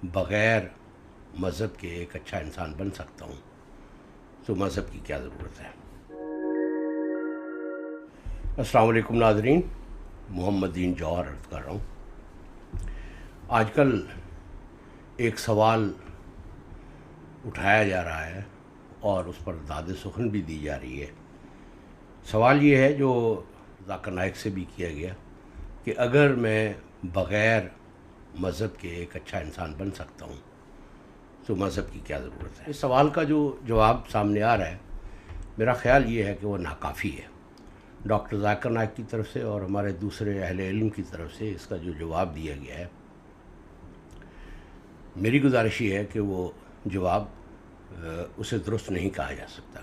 بغیر مذہب کے ایک اچھا انسان بن سکتا ہوں تو مذہب کی کیا ضرورت ہے؟ السلام علیکم ناظرین، محمد دین جوہر عرض کر رہا ہوں۔ آج کل ایک سوال اٹھایا جا رہا ہے اور اس پر داد سخن بھی دی جا رہی ہے۔ سوال یہ ہے جو ذاکر نائک سے بھی کیا گیا کہ اگر میں بغیر مذہب کے ایک اچھا انسان بن سکتا ہوں تو مذہب کی کیا ضرورت ہے؟ اس سوال کا جو جواب سامنے آ رہا ہے، میرا خیال یہ ہے کہ وہ ناکافی ہے۔ ڈاکٹر ذاکر نائک کی طرف سے اور ہمارے دوسرے اہل علم کی طرف سے اس کا جو جواب دیا گیا ہے، میری گزارش یہ ہے کہ وہ جواب اسے درست نہیں کہا جا سکتا۔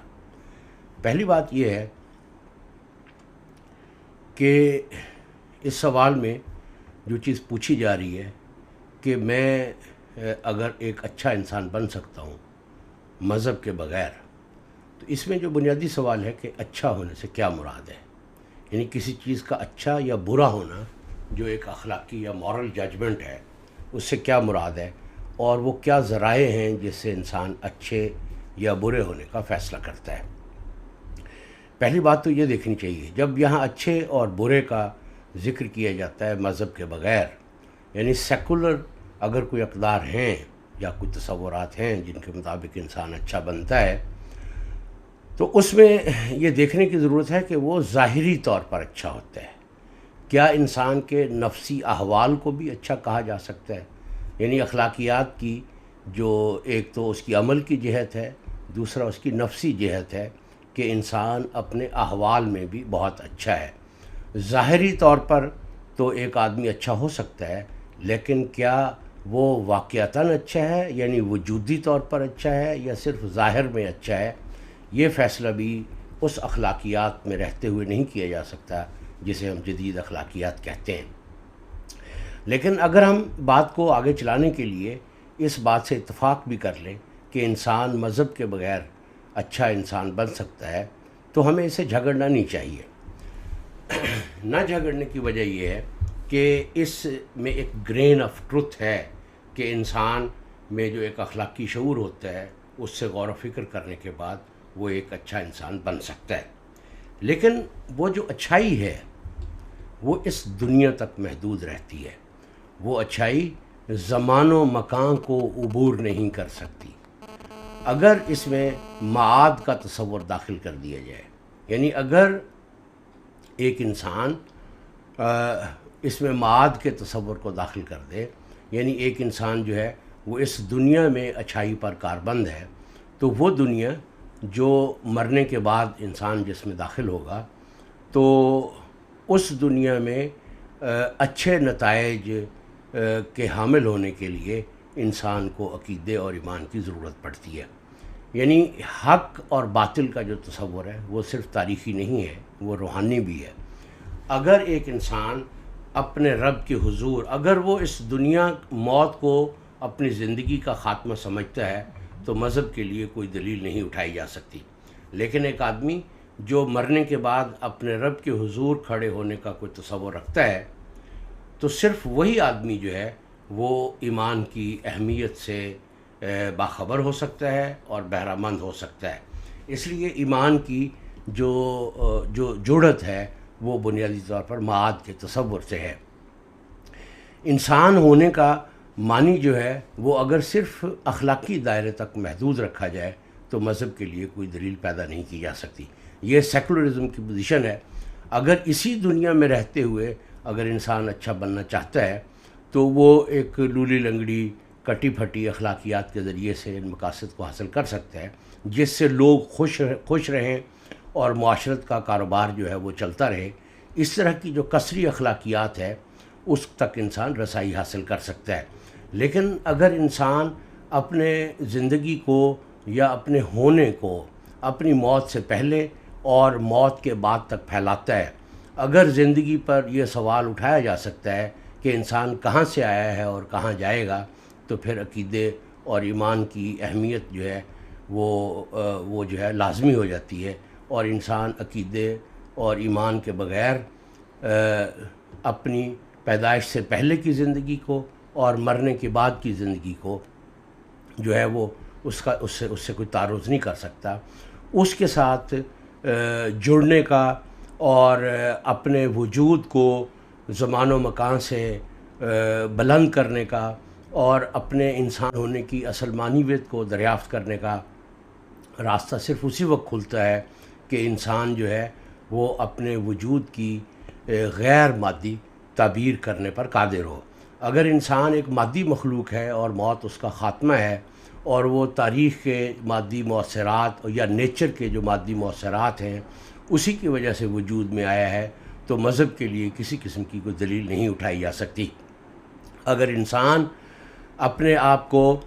پہلی بات یہ ہے کہ اس سوال میں جو چیز پوچھی جا رہی ہے کہ میں اگر ایک اچھا انسان بن سکتا ہوں مذہب کے بغیر، تو اس میں جو بنیادی سوال ہے کہ اچھا ہونے سے کیا مراد ہے؟ یعنی کسی چیز کا اچھا یا برا ہونا جو ایک اخلاقی یا مورل ججمنٹ ہے، اس سے کیا مراد ہے، اور وہ کیا ذرائع ہیں جس سے انسان اچھے یا برے ہونے کا فیصلہ کرتا ہے۔ پہلی بات تو یہ دیکھنی چاہیے، جب یہاں اچھے اور برے کا ذکر کیا جاتا ہے مذہب کے بغیر، یعنی سیکولر اگر کوئی اقدار ہیں یا کوئی تصورات ہیں جن کے مطابق انسان اچھا بنتا ہے، تو اس میں یہ دیکھنے کی ضرورت ہے کہ وہ ظاہری طور پر اچھا ہوتا ہے۔ کیا انسان کے نفسی احوال کو بھی اچھا کہا جا سکتا ہے؟ یعنی اخلاقیات کی جو ایک تو اس کی عمل کی جہت ہے، دوسرا اس کی نفسی جہت ہے کہ انسان اپنے احوال میں بھی بہت اچھا ہے۔ ظاہری طور پر تو ایک آدمی اچھا ہو سکتا ہے، لیکن کیا وہ واقعتاً اچھا ہے، یعنی وجودی طور پر اچھا ہے، یا صرف ظاہر میں اچھا ہے؟ یہ فیصلہ بھی اس اخلاقیات میں رہتے ہوئے نہیں کیا جا سکتا جسے ہم جدید اخلاقیات کہتے ہیں۔ لیکن اگر ہم بات کو آگے چلانے کے لیے اس بات سے اتفاق بھی کر لیں کہ انسان مذہب کے بغیر اچھا انسان بن سکتا ہے، تو ہمیں اسے جھگڑنا نہیں چاہیے۔ نہ جھگڑنے کی وجہ یہ ہے کہ اس میں ایک گرین آف ٹروتھ ہے کہ انسان میں جو ایک اخلاقی شعور ہوتا ہے، اس سے غور و فکر کرنے کے بعد وہ ایک اچھا انسان بن سکتا ہے۔ لیکن وہ جو اچھائی ہے وہ اس دنیا تک محدود رہتی ہے۔ وہ اچھائی زمان و مکان کو عبور نہیں کر سکتی۔ اگر اس میں معاد کا تصور داخل کر دیا جائے، یعنی اگر ایک انسان اس میں معاد کے تصور کو داخل کر دے، یعنی ایک انسان جو ہے وہ اس دنیا میں اچھائی پر کاربند ہے، تو وہ دنیا جو مرنے کے بعد انسان جس میں داخل ہوگا، تو اس دنیا میں اچھے نتائج کے حامل ہونے کے لیے انسان کو عقیدے اور ایمان کی ضرورت پڑتی ہے۔ یعنی حق اور باطل کا جو تصور ہے وہ صرف تاریخی نہیں ہے، وہ روحانی بھی ہے۔ اگر ایک انسان اپنے رب کے حضور، اگر وہ اس دنیا موت کو اپنی زندگی کا خاتمہ سمجھتا ہے، تو مذہب کے لیے کوئی دلیل نہیں اٹھائی جا سکتی۔ لیکن ایک آدمی جو مرنے کے بعد اپنے رب کے حضور کھڑے ہونے کا کوئی تصور رکھتا ہے، تو صرف وہی آدمی جو ہے وہ ایمان کی اہمیت سے باخبر ہو سکتا ہے اور بہرہ مند ہو سکتا ہے۔ اس لیے ایمان کی جو جڑت ہے وہ بنیادی طور پر معاد کے تصور سے ہے۔ انسان ہونے کا معنی جو ہے وہ اگر صرف اخلاقی دائرے تک محدود رکھا جائے تو مذہب کے لیے کوئی دلیل پیدا نہیں کی جا سکتی۔ یہ سیکولرزم کی پوزیشن ہے۔ اگر اسی دنیا میں رہتے ہوئے اگر انسان اچھا بننا چاہتا ہے تو وہ ایک لولی لنگڑی کٹی پھٹی اخلاقیات کے ذریعے سے ان مقاصد کو حاصل کر سکتا ہے، جس سے لوگ خوش رہیں اور معاشرت کا کاروبار جو ہے وہ چلتا رہے۔ اس طرح کی جو کثری اخلاقیات ہے اس تک انسان رسائی حاصل کر سکتا ہے۔ لیکن اگر انسان اپنے زندگی کو یا اپنے ہونے کو اپنی موت سے پہلے اور موت کے بعد تک پھیلاتا ہے، اگر زندگی پر یہ سوال اٹھایا جا سکتا ہے کہ انسان کہاں سے آیا ہے اور کہاں جائے گا، تو پھر عقیدے اور ایمان کی اہمیت جو ہے وہ جو ہے لازمی ہو جاتی ہے، اور انسان عقیدے اور ایمان کے بغیر اپنی پیدائش سے پہلے کی زندگی کو اور مرنے کے بعد کی زندگی کو جو ہے وہ اس سے کوئی تعارض نہیں کر سکتا. اس کے ساتھ جڑنے کا اور اپنے وجود کو زمان و مکان سے بلند کرنے کا اور اپنے انسان ہونے کی اصل معنویت کو دریافت کرنے کا راستہ صرف اسی وقت کھلتا ہے کہ انسان جو ہے وہ اپنے وجود کی غیر مادی تعبیر کرنے پر قادر ہو. اگر انسان ایک مادی مخلوق ہے اور موت اس کا خاتمہ ہے اور وہ تاریخ کے مادی مؤثرات یا نیچر کے جو مادی مؤثرات ہیں اسی کی وجہ سے وجود میں آیا ہے، تو مذہب کے لیے کسی قسم کی کوئی دلیل نہیں اٹھائی جا سکتی. اگر انسان اپنے آپ کو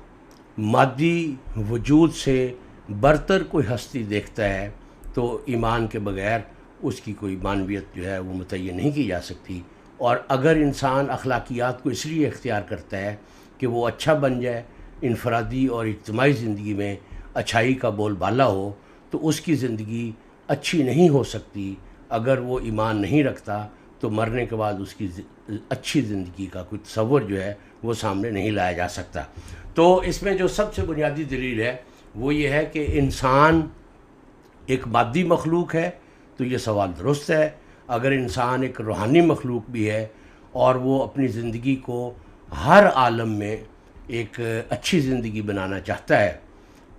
مادی وجود سے برتر کوئی ہستی دیکھتا ہے تو ایمان کے بغیر اس کی کوئی معنویت جو ہے وہ متعین نہیں کی جا سکتی. اور اگر انسان اخلاقیات کو اس لیے اختیار کرتا ہے کہ وہ اچھا بن جائے، انفرادی اور اجتماعی زندگی میں اچھائی کا بول بالا ہو، تو اس کی زندگی اچھی نہیں ہو سکتی. اگر وہ ایمان نہیں رکھتا تو مرنے کے بعد اس کی اچھی زندگی کا کوئی تصور جو ہے وہ سامنے نہیں لایا جا سکتا. تو اس میں جو سب سے بنیادی دلیل ہے وہ یہ ہے کہ انسان ایک مادی مخلوق ہے تو یہ سوال درست ہے. اگر انسان ایک روحانی مخلوق بھی ہے اور وہ اپنی زندگی کو ہر عالم میں ایک اچھی زندگی بنانا چاہتا ہے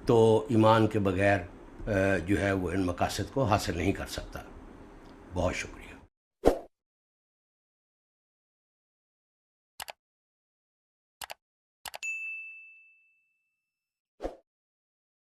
تو ایمان کے بغیر جو ہے وہ ان مقاصد کو حاصل نہیں کر سکتا. بہت شکریہ.